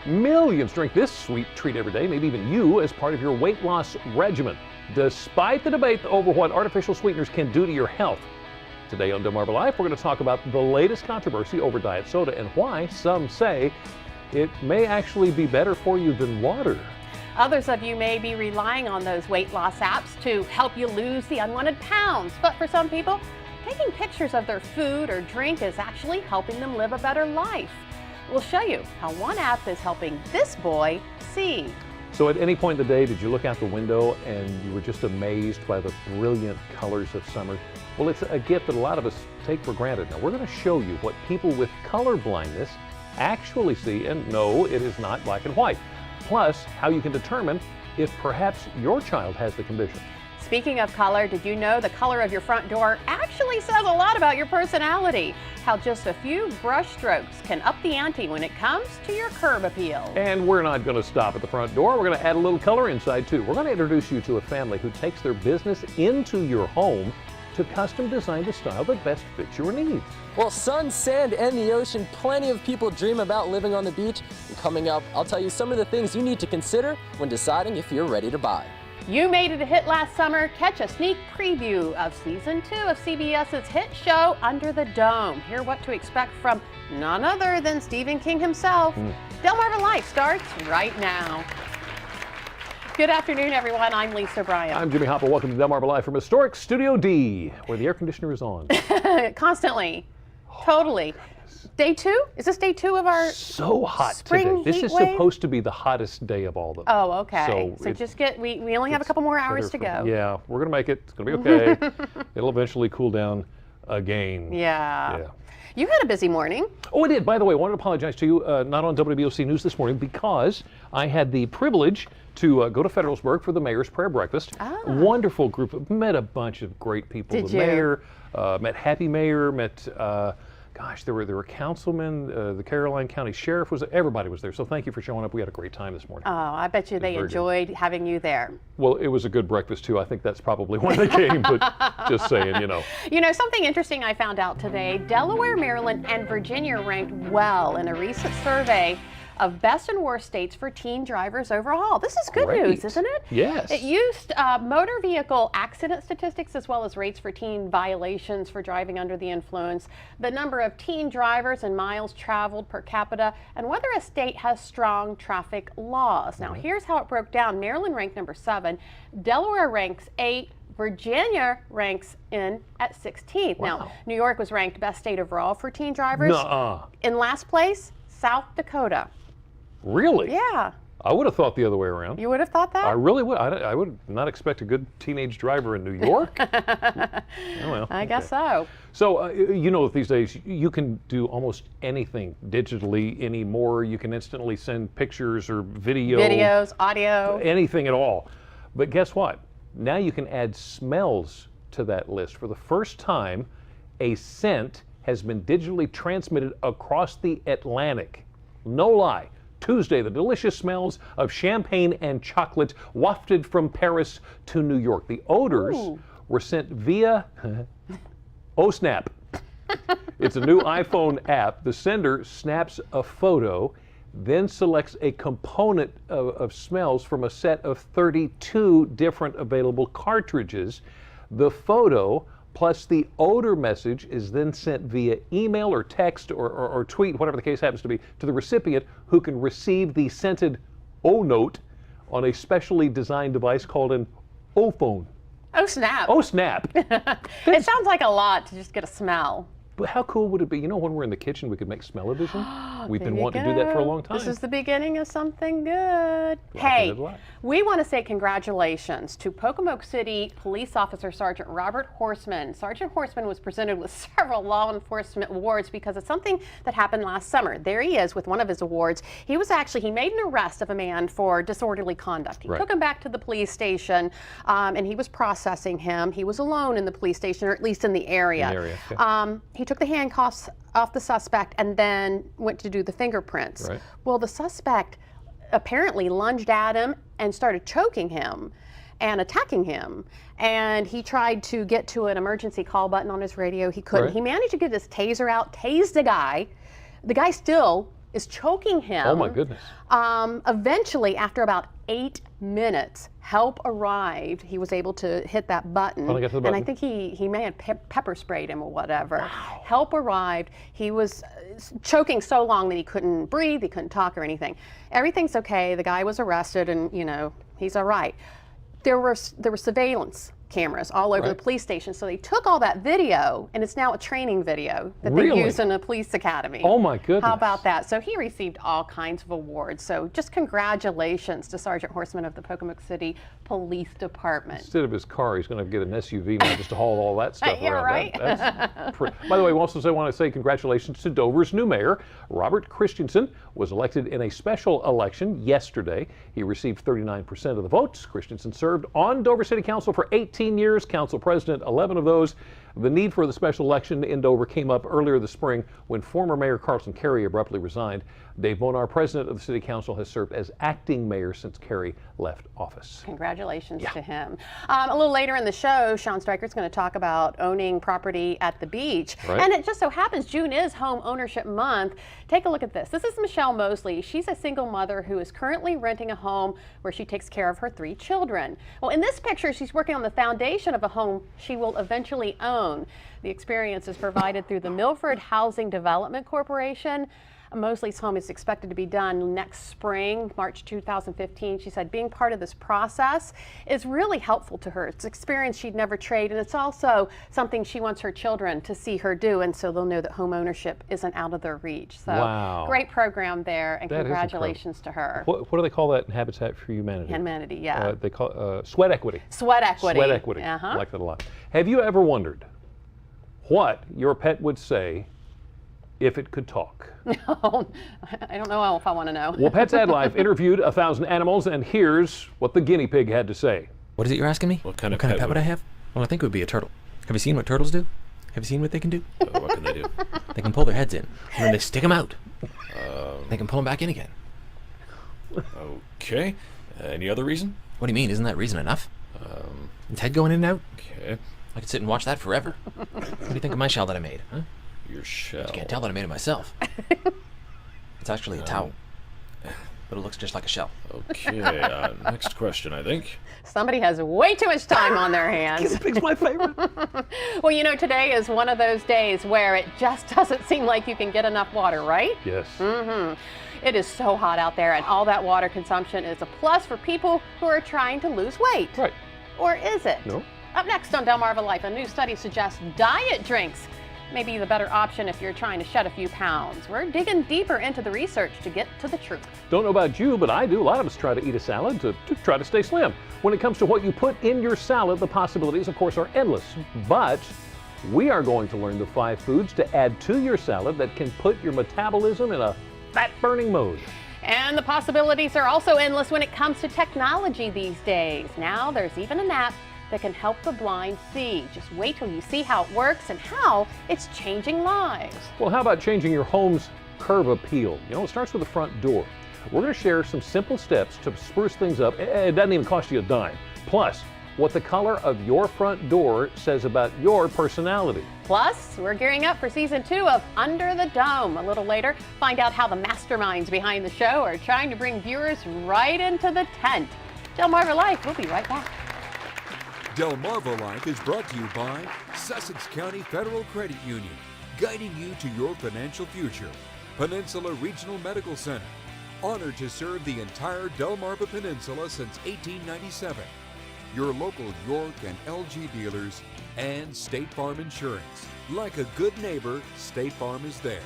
Millions drink this sweet treat every day, maybe even you, as part of your weight loss regimen. Despite the debate over what artificial sweeteners can do to your health, today on Delmarva Life, we're going to talk about the latest controversy over diet soda and why some say it may actually be better for you than water. Others of you may be relying on those weight loss apps to help you lose the unwanted pounds, but for some people, taking pictures of their food or drink is actually helping them live a better life. We'll show you how one app is helping this boy see. So at any point in the day, did you look out the window and you were just amazed by the brilliant colors of summer? Well, it's a gift that a lot of us take for granted. Now, we're going to show you what people with color blindness actually see, and no, it is not black and white. Plus, how you can determine if perhaps your child has the condition. Speaking of color, did you know the color of your front door actually says a lot about your personality? How just a few brush strokes can up the ante when it comes to your curb appeal. And we're not going to stop at the front door. We're going to add a little color inside too. We're going to introduce you to a family who takes their business into your home to custom design the style that best fits your needs. Well, sun, sand, and the ocean, plenty of people dream about living on the beach. And coming up, I'll tell you some of the things you need to consider when deciding if you're ready to buy. You made it a hit last summer. Catch a sneak preview of season 2 of CBS's hit show Under the Dome. Hear what to expect from none other than Stephen King himself. Delmarva Life starts right now. Good afternoon, everyone. I'm Lisa Bryan. I'm Jimmy Hopper. Welcome to Delmarva Live from historic Studio D, where the air conditioner is on. Constantly. Totally. Day 2? Is this day 2 of our so hot spring today? This heat is wave? Supposed to be the hottest day of all of them. Oh, okay. So just get, we only have a couple more hours to go. Yeah, we're going to make it. It's going to be okay. It'll eventually cool down again. Yeah. You had a busy morning. Oh, I did. By the way, I wanted to apologize to you, not on WBOC News this morning, because I had the privilege to go to Federalsburg for the mayor's prayer breakfast. Wonderful group. Met a bunch of great people. Did the you? Mayor, met Happy Mayor, met, gosh, there were councilmen, the Caroline County Sheriff everybody was there. So thank you for showing up. We had a great time this morning. Oh, I bet you they enjoyed having you there. Well, it was a good breakfast too. I think that's probably why they came, but just saying, you know. You know, something interesting I found out today, Delaware, Maryland, and Virginia ranked well in a recent survey of best and worst states for teen drivers overall. This is good news, isn't it? Yes. It used motor vehicle accident statistics as well as rates for teen violations for driving under the influence, the number of teen drivers and miles traveled per capita, and whether a state has strong traffic laws. Now, here's how it broke down. Maryland ranked number 7, Delaware ranks 8, Virginia ranks in at 16th. Wow. Now, New York was ranked best state overall for teen drivers. Nuh-uh. In last place, South Dakota. Really? Yeah. I would have thought the other way around. You would have thought that? I really would. I would not expect a good teenage driver in New York. Oh, well, I guess so. So, you know, these days you can do almost anything digitally anymore. You can instantly send pictures or Videos, audio. Anything at all. But guess what? Now you can add smells to that list. For the first time, a scent has been digitally transmitted across the Atlantic. No lie. Tuesday, the delicious smells of champagne and chocolate wafted from Paris to New York. The odors were sent via Snap. It's a new iPhone app. The sender snaps a photo, then selects a component of smells from a set of 32 different available cartridges. The photo plus the odor message is then sent via email or text or tweet, whatever the case happens to be, to the recipient, who can receive the scented O-note on a specially designed device called an O-phone. Oh, snap. Oh, snap. It sounds like a lot to just get a smell. But how cool would it be? You know, when we're in the kitchen, we could make smell-o-vision. We've been wanting to do that for a long time. This is the beginning of something good. Hey, we want to say congratulations to Pocomoke City Police Officer Sergeant Robert Horseman. Sergeant Horseman was presented with several law enforcement awards because of something that happened last summer. There he is with one of his awards. He made an arrest of a man for disorderly conduct. He took him back to the police station, and he was processing him. He was alone in the police station, or at least in the area. He took the handcuffs off the suspect and then went to do the fingerprints. Well, the suspect apparently lunged at him and started choking him and attacking him. And he tried to get to an emergency call button on his radio. He couldn't. He managed to get his taser out, tased the guy. The guy still is choking him. Oh my goodness. Eventually, after about 8 minutes, help arrived. He was able to hit that button. Finally got to the button. And I think he may have pepper sprayed him or whatever. Wow. Help arrived. He was choking so long that he couldn't breathe, he couldn't talk or anything. Everything's okay. The guy was arrested and, you know, he's all right. There were surveillance cameras all over the police station, so they took all that video, and it's now a training video that they use in a police academy. Oh my goodness. How about that? So he received all kinds of awards. So just congratulations to Sergeant Horseman of the Pocomoke City Police Department. Instead of his car, he's going to get an SUV now just to haul all that stuff Yeah, around. right? By the way, we also want to say congratulations to Dover's new mayor. Robert Christensen was elected in a special election yesterday. He received 39% of the votes. Christensen served on Dover City Council for 18 years, council president 11 of those. The need for the special election in Dover came up earlier this spring when former Mayor Carlton Carey abruptly resigned. Dave Bonar, president of the City Council, has served as acting mayor since Carey left office. Congratulations to him. A little later in the show, Sean Stryker's going to talk about owning property at the beach. Right. And it just so happens June is Home Ownership Month. Take a look at this. This is Michelle Mosley. She's a single mother who is currently renting a home where she takes care of her 3 children. Well, in this picture, she's working on the foundation of a home she will eventually own. The experience is provided through the Milford Housing Development Corporation. Mosley's home is expected to be done next spring, March 2015. She said being part of this process is really helpful to her. It's experience she'd never trade, and it's also something she wants her children to see her do, and so they'll know that home ownership isn't out of their reach. So wow. Great program there, and that congratulations to her. What do they call that in Habitat for Humanity? Humanity, yeah. They call sweat equity. Sweat equity. Sweat equity. I like that a lot. Have you ever wondered what your pet would say if it could talk? No, I don't know if I want to know. Well, Pets Ad Life interviewed 1,000 animals, and here's what the guinea pig had to say. What is it you're asking me? What kind of pet pet would I have? Well, I think it would be a turtle. Have you seen what turtles do? Have you seen what they can do? What can they do? They can pull their heads in, and then they stick them out. They can pull them back in again. Okay. Any other reason? What do you mean? Isn't that reason enough? Its head going in and out? Okay. I could sit and watch that forever. What do you think of my shell that I made? Huh? Your shell. You can't tell that I made it myself. It's actually a towel, but it looks just like a shell. Okay. Next question, I think. Somebody has way too much time on their hands. Guinea pig's my favorite. Well, you know, today is one of those days where it just doesn't seem like you can get enough water, right? Yes. It is so hot out there, and all that water consumption is a plus for people who are trying to lose weight. Right. Or is it? No. Up next on Delmarva Life, a new study suggests diet drinks may be the better option if you're trying to shed a few pounds. We're digging deeper into the research to get to the truth. Don't know about you, but I do. A lot of us try to eat a salad to try to stay slim. When it comes to what you put in your salad, the possibilities, of course, are endless. But we are going to learn the 5 foods to add to your salad that can put your metabolism in a fat-burning mode. And the possibilities are also endless when it comes to technology these days. Now there's even an app that can help the blind see. Just wait till you see how it works and how it's changing lives. Well, how about changing your home's curb appeal? You know, it starts with the front door. We're going to share some simple steps to spruce things up. It doesn't even cost you a dime. Plus, what the color of your front door says about your personality. Plus, we're gearing up for season 2 of Under the Dome. A little later, find out how the masterminds behind the show are trying to bring viewers right into the tent. Delmarva Life, we'll be right back. Delmarva Life is brought to you by Sussex County Federal Credit Union, guiding you to your financial future. Peninsula Regional Medical Center, honored to serve the entire Delmarva Peninsula since 1897. Your local York and LG dealers, and State Farm Insurance. Like a good neighbor, State Farm is there.